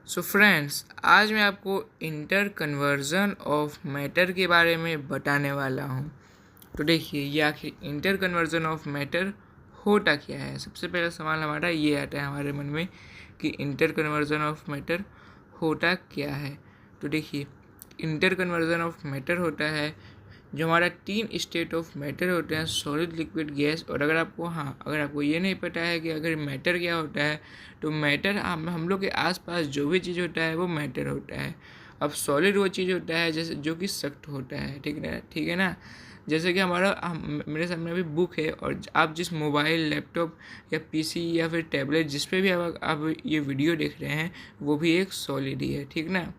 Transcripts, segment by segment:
So friends, आज मैं आपको इंटर कन्वर्जन ऑफ मैटर के बारे में बताने वाला हूँ। तो देखिए, ये आखिर इंटर कन्वर्जन ऑफ मैटर होता क्या है। सबसे पहला सवाल हमारा ये आता है हमारे मन में कि इंटर कन्वर्जन ऑफ मैटर होता क्या है। तो देखिए, इंटर कन्वर्जन ऑफ मैटर होता है जो हमारा 3 स्टेट ऑफ मैटर होते हैं, सॉलिड, लिक्विड, गैस। और अगर आपको ये नहीं पता है कि अगर मैटर क्या होता है, तो मैटर हम लोग के आसपास जो भी चीज़ होता है वो मैटर होता है। अब सॉलिड वो चीज़ होता है जैसे जो कि सख्त होता है, ठीक है ना। जैसे कि मेरे सामने अभी बुक है, और आप जिस मोबाइल, लैपटॉप या पीसी या फिर टैबलेट जिस पे भी आप ये वीडियो देख रहे हैं, वो भी एक सॉलिड ही है, ठीक ना।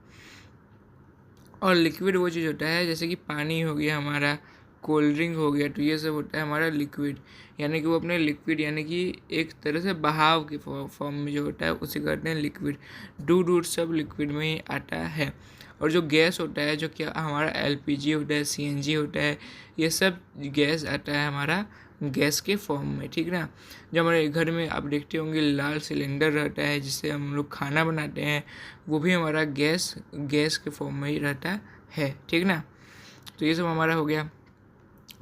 और लिक्विड वो चीज़ होता है जैसे कि पानी हो गया हमारा, कोल्ड ड्रिंक हो गया, तो ये सब होता है हमारा लिक्विड। यानी कि वो अपने लिक्विड यानी कि एक तरह से बहाव के फॉर्म में जो होता है उसे कहते हैं लिक्विड। दूध सब लिक्विड में ही आता है। और जो गैस होता है, जो कि हमारा एलपीजी होता है, सीएनजी होता है, ये सब गैस आता है हमारा गैस के फॉर्म में, ठीक ना। जो हमारे घर में आप देखते होंगे लाल सिलेंडर रहता है जिससे हम लोग खाना बनाते हैं, वो भी हमारा गैस के फॉर्म में ही रहता है, ठीक ना। तो ये सब हमारा हो गया।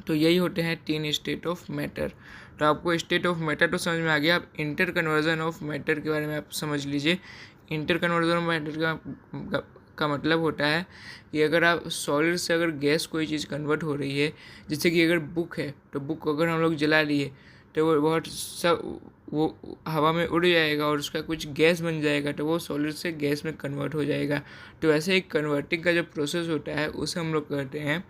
तो यही होते हैं 3 स्टेट ऑफ मैटर। तो आपको स्टेट ऑफ मैटर तो समझ में आ गया। आप इंटर कन्वर्जन ऑफ मैटर के बारे में आप समझ लीजिए। इंटर कन्वर्जन ऑफ मैटर का मतलब होता है कि अगर आप सॉलिड से अगर गैस कोई चीज़ कन्वर्ट हो रही है, जैसे कि अगर बुक है, तो बुक अगर हम लोग जला लिए तो वो बहुत सब वो हवा में उड़ जाएगा और उसका कुछ गैस बन जाएगा, तो वो सॉलिड से गैस में कन्वर्ट हो जाएगा। तो ऐसे एक कन्वर्टिंग का जो प्रोसेस होता है उसे हम लोग कहते हैं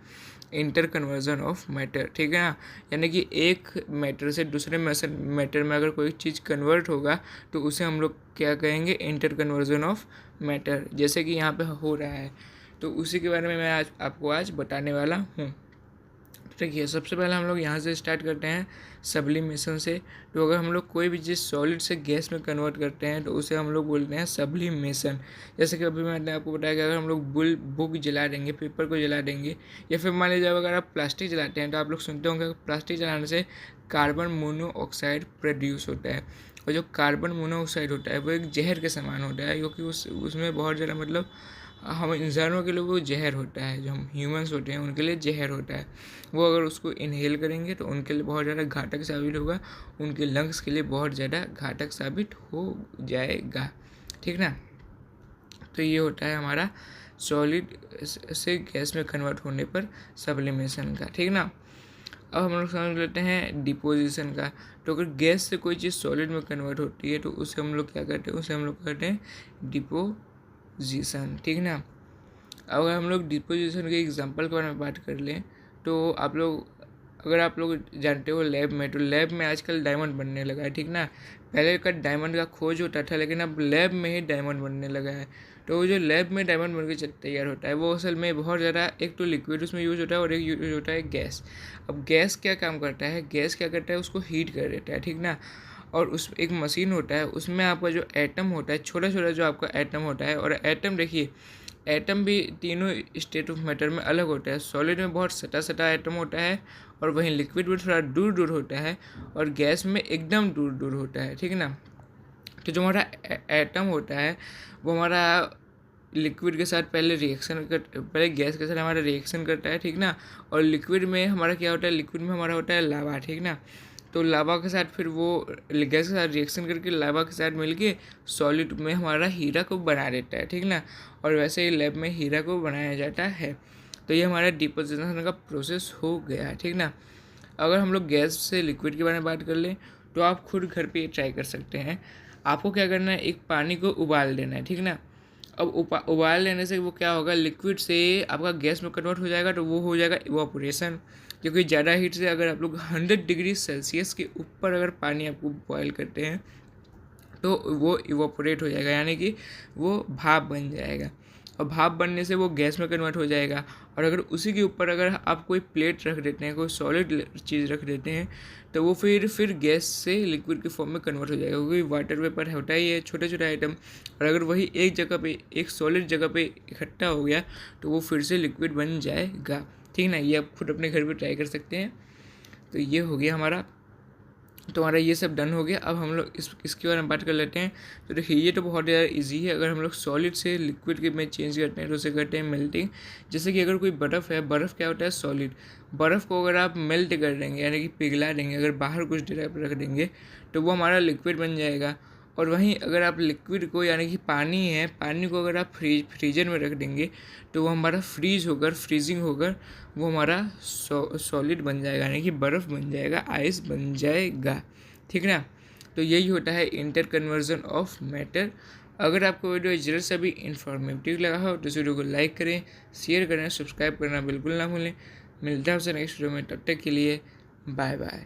इंटर कन्वर्जन ऑफ मैटर, ठीक है ना। यानी कि एक मैटर से दूसरे मैटर में अगर कोई चीज़ कन्वर्ट होगा तो उसे हम लोग क्या कहेंगे, इंटर कन्वर्जन ऑफ मैटर, जैसे कि यहाँ पे हो रहा है। तो उसी के बारे में मैं आपको आज बताने वाला हूँ। देखिए, सबसे पहले हम लोग यहाँ से स्टार्ट करते हैं सब्लिमेशन से। तो अगर हम लोग कोई भी चीज़ सॉलिड से गैस में कन्वर्ट करते हैं तो उसे हम लोग बोलते हैं सब्लिमेशन। जैसे कि अभी मैंने आपको बताया कि अगर हम लोग बुक जला देंगे, पेपर को जला देंगे, या फिर मान लीजिए अगर आप प्लास्टिक जलाते हैं तो आप लोग सुनते होंगे प्लास्टिक जलाने से कार्बन मोनोऑक्साइड प्रोड्यूस होता है। और जो कार्बन मोनोऑक्साइड होता है वो एक जहर के समान होता है, क्योंकि उसमें बहुत ज़्यादा मतलब हम इंसानों के लिए वो जहर होता है, जो हम ह्यूमंस होते हैं उनके लिए जहर होता है। वो अगर उसको इनहेल करेंगे तो उनके लिए बहुत ज़्यादा घातक साबित होगा, उनके लंग्स के लिए बहुत ज़्यादा घातक साबित हो जाएगा, ठीक ना। तो ये होता है हमारा सॉलिड से गैस में कन्वर्ट होने पर सब्लिमेशन का, ठीक ना। अब हम लोग समझ लेते हैं डिपोजिशन का। तो अगर गैस से कोई चीज़ सॉलिड में कन्वर्ट होती है तो उसे हम लोग क्या करते हैं, उसे हम लोग कहते हैं डिपोजिशन, ठीक ना। अगर हम लोग डिपोजिशन के एग्जांपल के बारे में बात कर लें तो अगर आप लोग जानते हो लैब में, तो लैब में आजकल डायमंड बनने लगा है, ठीक ना। पहले का डायमंड का खोज होता था, लेकिन अब लैब में ही डायमंड बनने लगा है। तो वो जो लैब में डायमंड बन के तैयार होता है वो असल में बहुत ज़्यादा, एक तो लिक्विड उसमें यूज़ होता है और एक यूज़ होता है गैस। अब गैस क्या काम करता है, गैस क्या करता है, उसको हीट कर देता है, ठीक ना। और उस एक मशीन होता है, उसमें आपका जो एटम होता है, छोटा छोटा जो आपका एटम होता है, और एटम देखिए, एटम भी तीनों स्टेट ऑफ मैटर में अलग होता है। सॉलिड में बहुत सटा सटा एटम होता है, और वहीं लिक्विड में थोड़ा दूर दूर होता है, और गैस में एकदम दूर दूर होता है, ठीक है ना। तो जो हमारा एटम होता है वो हमारा लिक्विड के साथ पहले गैस के साथ हमारा रिएक्शन करता है, ठीक ना। और लिक्विड में हमारा क्या होता है, लिक्विड में हमारा होता है लावा, ठीक ना। तो लावा के साथ फिर वो गैस के साथ रिएक्शन करके लावा के साथ मिलके सॉलिड में हमारा हीरा को बना देता है, ठीक ना। और वैसे ही लैब में हीरा को बनाया जाता है। तो ये हमारा डिपोजिशन का प्रोसेस हो गया है, ठीक ना। अगर हम लोग गैस से लिक्विड के बारे में बात कर लें तो आप खुद घर पे ट्राई कर सकते हैं। आपको क्या करना है, एक पानी को उबाल देना है, ठीक ना। अब उबाल लेने से वो क्या होगा, लिक्विड से आपका गैस में कन्वर्ट हो जाएगा, तो वो हो जाएगा इवापोरेशन। क्योंकि ज़्यादा हीट से अगर आप लोग 100 डिग्री सेल्सियस के ऊपर अगर पानी आपको बॉयल करते हैं तो वो इवापोरेट हो जाएगा, यानी कि वो भाप बन जाएगा। और भाप बनने से वो गैस में कन्वर्ट हो जाएगा। और अगर उसी के ऊपर अगर आप कोई प्लेट रख देते हैं, कोई सॉलिड चीज़ रख देते हैं, तो वो फिर गैस से लिक्विड के फॉर्म में कन्वर्ट हो जाएगा, क्योंकि वाटर वेपर होता ही है छोटे छोटे आइटम। और अगर वही एक जगह पे, एक सॉलिड जगह पे इकट्ठा हो गया तो वो फिर से लिक्विड बन जाएगा, ठीक ना। ये आप खुद अपने घर पे ट्राई कर सकते हैं। तो ये हो गया हमारा तो हमारा ये सब डन हो गया। अब हम लोग इसके बारे में बात कर लेते हैं। तो देखिए ये तो बहुत ज़्यादा इजी है। अगर हम लोग सॉलिड से लिक्विड के में चेंज करते हैं तो उसे कहते हैं मेल्टिंग। जैसे कि अगर कोई बर्फ़ है, बर्फ़ क्या होता है? सॉलिड। बर्फ़ को अगर आप मेल्ट कर देंगे यानी कि पिघला देंगे, अगर बाहर कुछ देर पर रख देंगे तो वो हमारा लिक्विड बन जाएगा। और वहीं अगर आप लिक्विड को यानी कि पानी है, पानी को अगर आप फ्रीजर में रख देंगे तो वो हमारा फ्रीजिंग होकर वो हमारा सॉलिड बन जाएगा यानी कि बर्फ़ बन जाएगा, आइस बन जाएगा। ठीक ना? तो यही होता है इंटर कन्वर्जन ऑफ मैटर। अगर आपको वीडियो जरा सा भी इंफॉर्मेटिव लगा हो तो इस वीडियो को लाइक करें, शेयर करें, सब्सक्राइब करना बिल्कुल ना भूलें। मिलता है आपसे नेक्स्ट वीडियो में, तब तक के लिए बाय बाय।